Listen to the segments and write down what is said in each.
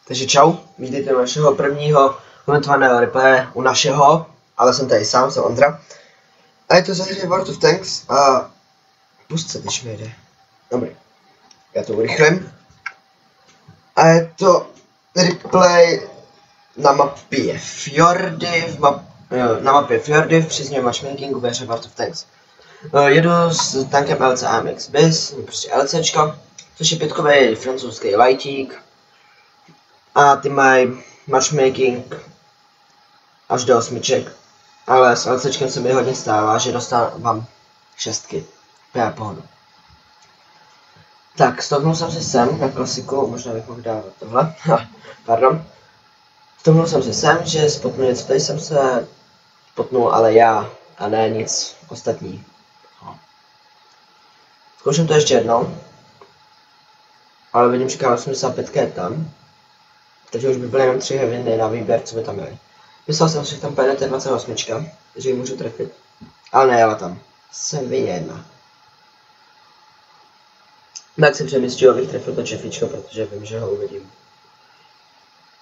Takže čau, vítejte u našeho prvního komentovaného replaye u našeho, ale jsem tady sám, jsem Ondra. A je to ze hry World of Tanks a pust se, když mi jde. Dobrý, já to urychlím. A je to replay na mapě Fjordy, na mapě Fjordy v příznivém matchmakingu ve hře World of Tanks. Jedu s tankem LC AMX BIS, prostě LCčko, což je pětkový francouzský lightík. A ty mají matchmaking až do 8, ale s LCčkem se mi hodně stává, že dostávám 6. Já pohodu. Tak, stopnul jsem si sem na klasiku, možná bych mohl dávat tohle, pardon. Stopnul jsem si sem, že spotnu něco, tady jsem se spotnul, ale já, a ne nic ostatní. Zkouším to ještě jednou, ale vidím, že 85 je tam. Takže už by byly jenom 3 heviny na výběr, co by tam měli. Myslel jsem si, že tam pojede 28, že ji můžu trefit. Ale nejela tam. Jsem jedna. Tak si přemystil, abych trefil to čefičko, protože vím, že ho uvidím.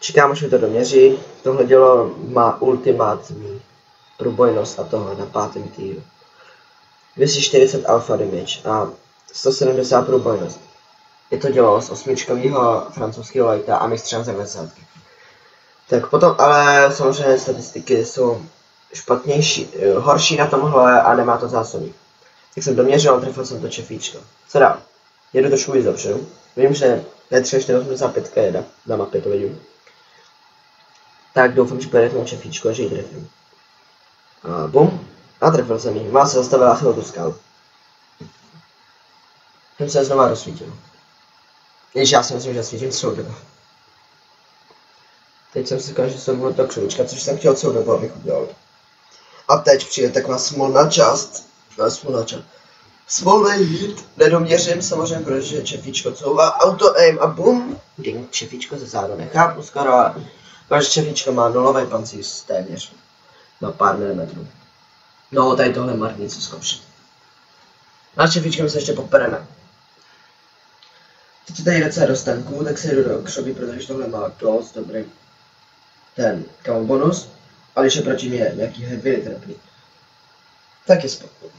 Čekám, až mi to doměří. Tohle dělo má ultimátní průbojnost a tohle na 5. týru. 240 alpha damage a 170 průbojnost. Je to dělo z 8 francouzského lighta a mistřem za 20. Tak potom, ale samozřejmě statistiky jsou špatnější, horší na tomhle a nemá to zásobník. Tak jsem doměřil, trefil jsem to čefíčko. Co dál? Jedu trošku víc dopředu. Vidím, že P3485 jede, na mapě to vidím. Tak doufám, že pojede tomu čefíčku a že ji trefím. A bum. A trefil jsem ji. Má se zastavila asi o tu skalu. Jsem se znova rozsvítil. Když já si myslím, že svítím celou dobu. Teď jsem si říkal, že jsem byl to křička, což jsem chtěl celou dobu, abych udělal. A teď přijde taková smolná část. Smolný hit. Nedoměřím samozřejmě, protože čefíčko couvá auto aim a bum. Ding, čefíčko ze zádu nechápu skoro, protože čefíčko má nulový pancíř téměř. Má pár milimetrů. No, tady tohle marný, co zkouším. Na čefíčkem se ještě popereme. Teď tady jde do stanku, tak se jdu do křoby, protože tohle má dost dobrý ten camo bonus, ale když je proti mě nějaký heavy trapný, tak je spokojný.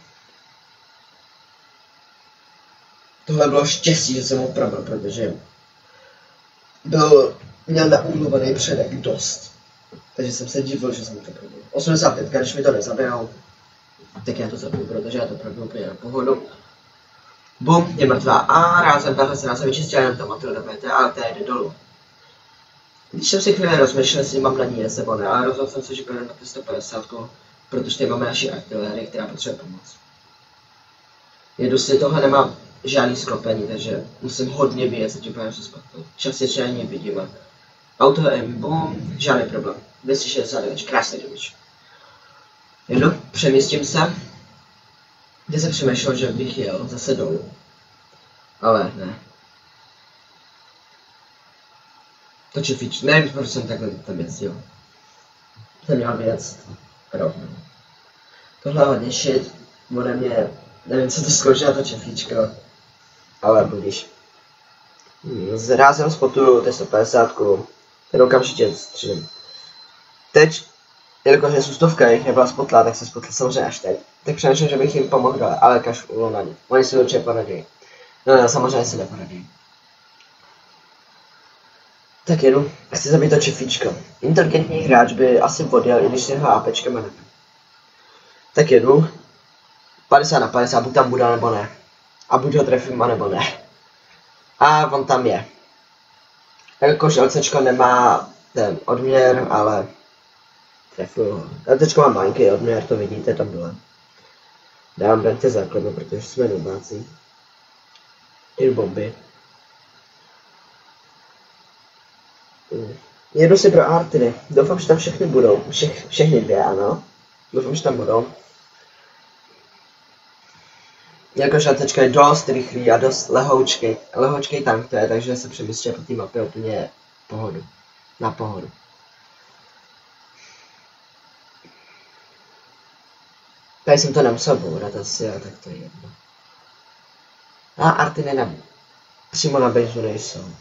Tohle bylo štěstí, že jsem ho probil, protože měl naúhlovaný předek dost. Takže jsem se divil, že jsem to probil. 85, když mi to nezabijal, tak já to zabiju, protože já to probil úplně na pohodu. Bum, je mrtvá a rázem tahle se nás vyčistila jenom ta Matilda PT, ale ta jde dolů. Když jsem si chvíli rozmýšlel, jestli mám na ní jet nebo ne, ale rozhodl jsem se, že pojedeme na ty 150, protože tady máme naši artilérii, která potřebuje pomoc. Jedu si, tohle nemá žádný sklopení, takže musím hodně vyjet, se tím pádem se spatnout. Čas ještě ani vidíme. Auto aim, bum, žádný problém. 269, krásný damage. Jedu, přemístím se. Kde jsem přemýšlel, že bych jel zase dolů. Ale ne. To čefič, nevím, proč jsem takhle tam jezdil. Jsem měl věc rovnou. Tohle hodně shit, ode mě, nevím, co to zkouší na to čefíčko. Ale budíš. Zrázem spotuju T150, ten okamžitě střílím. Teď, jelikož je sustovka, jich nebyla spotlá, tak se spotla samozřejmě až teď. Tak přemýšlím, že bych jim pomohl, ale kašlu na ně. Oni si určitě poradí. No, samozřejmě si neporadí. Tak jedu. Chci zabít to čefíčko. Inteligentní hráč by asi odjel, i když si ho APčka má. Tak jedu. 50 na 50, buď tam bude, nebo ne. A buď ho trefím, a nebo ne. A on tam je. Jakož LCčko nemá ten odměr, ale trefil ho. LCčko má malinký odměr, to vidíte tam dole. Dávám braňte základnu, protože jsme domácí. Jedu bomby. Jedu si pro artiny. Doufám, že tam všechny budou. Všechny dvě, ano. Doufám, že tam budou. Jakož LCčko je dost rychlý a dost lehoučkej tank to je, takže se přemístí po té mapě úplně pohodu. Na pohodu. Tady jsem to nemusel bourat asi, ale tak to je jedno. A artiny přímo na bejžu nejsou.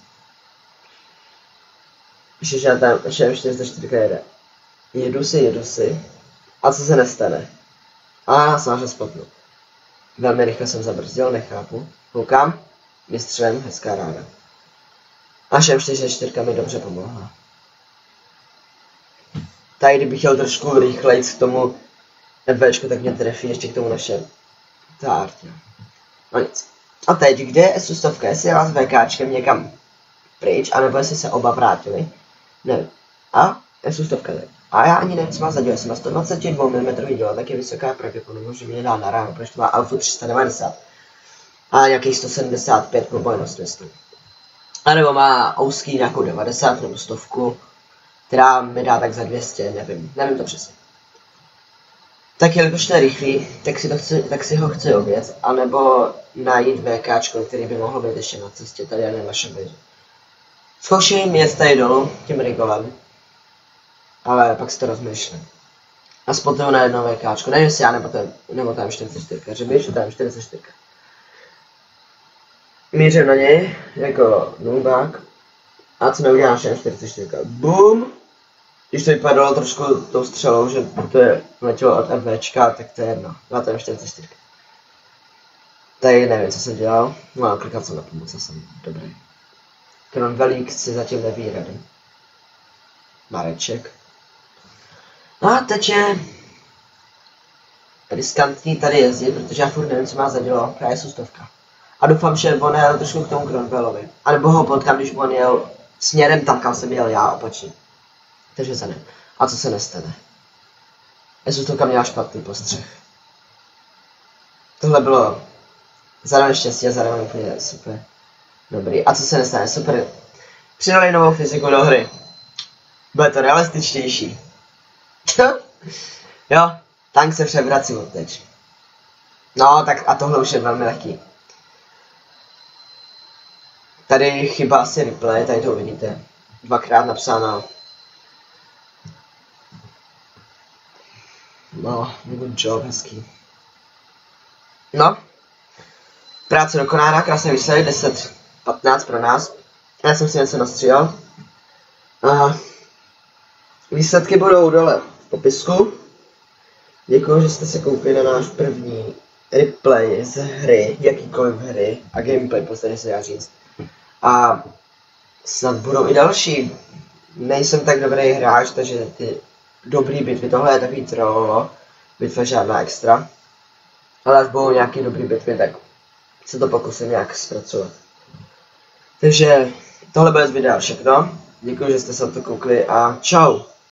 že tam ŠM44 jede. Jedu si. A co se nestane? A já jsem spotnu. Velmi rychle jsem zabrzdil, nechápu. Koukám, vystřelím, hezká ráda. A ŠM44 mi dobře pomohla. Tady kdybych chtěl trošku rychleji k tomu FVčku, tak mě trefí ještě k tomu naše tártě. No nic. A teď, kde je S100? Jestli je vás VKčkem někam pryč, anebo jestli se oba vrátili. Nevím. A S100 tady. A já ani nevím, co má zadíl. Jsem na 122 mm dělal, tak je vysoká pravděpodobnost, že mě dá na ráno, protože to má Alfa 390. A nějakých 175 probojnost, myslím. A nebo má ouský nějakou 90 nebo 100, která mi dá tak za 200, nevím to přesně. Tak jelikož to je rychlý, tak si ho chci obět, anebo najít VKčko, který by mohl být ještě na cestě, tady na našem běžu. Zkouším jet tady dolů, tím rigolem, ale pak si to rozmýšlím. A spotuju na jedno VKčko, nevím jestli já nebo tam 44, že běžu tam 44. Mířím na něj, jako noobák, a co mi udělá 44. BOOM! Když to vypadalo trošku tou střelou, že to je letělo od FVčka, tak to je jedno. Byla tam 44. Tady nevím, co jsem dělal. No, klikal jsem na pomoc, jsem dobrý. Kron velík si zatím neví rady. Mareček. No a teď je riskantní tady jezdit, protože já furt nevím, co má za dělo, právě S100. A doufám, že on jel trošku k tomu Kronvelovi. A nebo ho potkám, když on jel směrem tam, kam jsem jel já, opačně. Takže za ne. A co se nestane? S100 měla špatný postřeh. Tohle bylo zároveň štěstí a zároveň úplně super. Dobrý. A co se nestane? Super. Přidali novou fyziku do hry. Bude to realističtější. Jo, tank se převrací odteď. No, tak a tohle už je velmi lehký. Tady chyba asi replay, tady to uvidíte. Dvakrát napsáno. No, good job, hezký. No. Práce dokonána, krásný výsledek, 10-15 pro nás. Já jsem si něco nastřílel. Výsledky budou dole v popisku. Děkuji, že jste se koukli na náš první replay z hry, jakýkoliv hry a gameplay, podstatě se dá říct. A snad budou i další. Nejsem tak dobrý hráč, takže ty dobrý bitvy, tohle je takový troll, bitva žádná extra. Ale až budou nějaký dobrý bitvy, tak se to pokusím nějak zpracovat. Takže tohle bude z videa všechno. Děkuji, že jste se na to koukli a čau.